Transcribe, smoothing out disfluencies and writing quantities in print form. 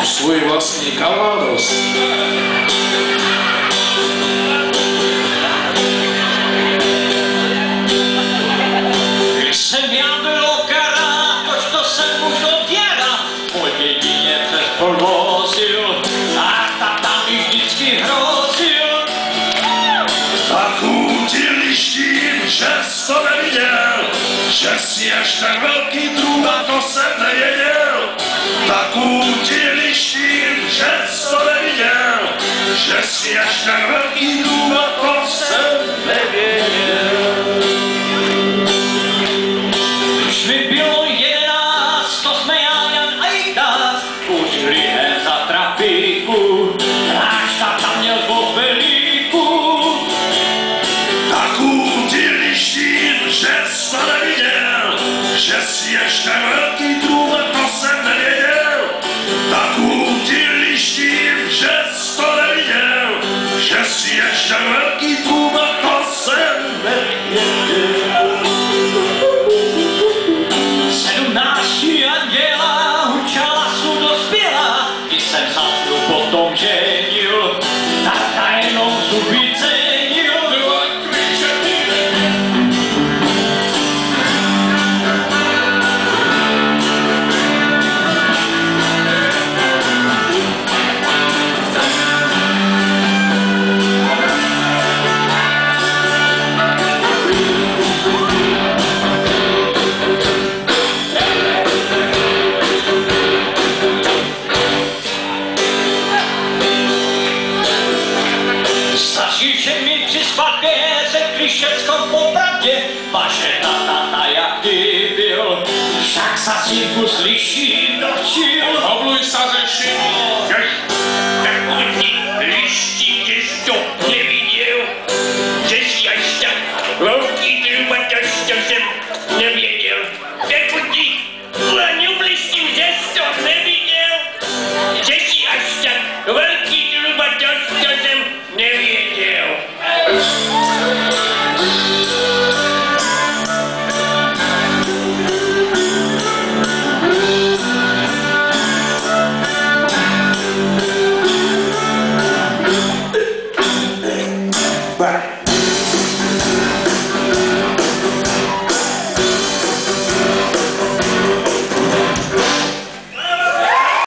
svůj vlastní Calvados. Když jsem já byl okara, tož to jsem už odjara, po dědině přes podvozil, a tata mi vždycky hrozil. Tak útilištím, že jsi to neviděl, že jsi ještě velký drům a to jsem nevěděl. Tak útilištím, že jsi to neviděl, že jsi ještě velký drům a to jsem nevěděl. Když mi bylo 11, to jsme já Jan a Ignác učili her za trafiku, náš tata měl bobelíku. Tak útilištím, že jsi to neviděl, že jsi ještě velký drům a to jsem nevěděl. Tak útilištím, že jsi to neviděl, že jsi ještě velký drům a to jsem nevěděl. 17 anděla hučala su dospěla, když jsem za chvíli potom ženil, tata jenom zuby cenil. Že mi při svatbě řekli všecko popravdě, vaše tata jaký byl, však sa si slyší dočil. Obluj sa ze Šimona.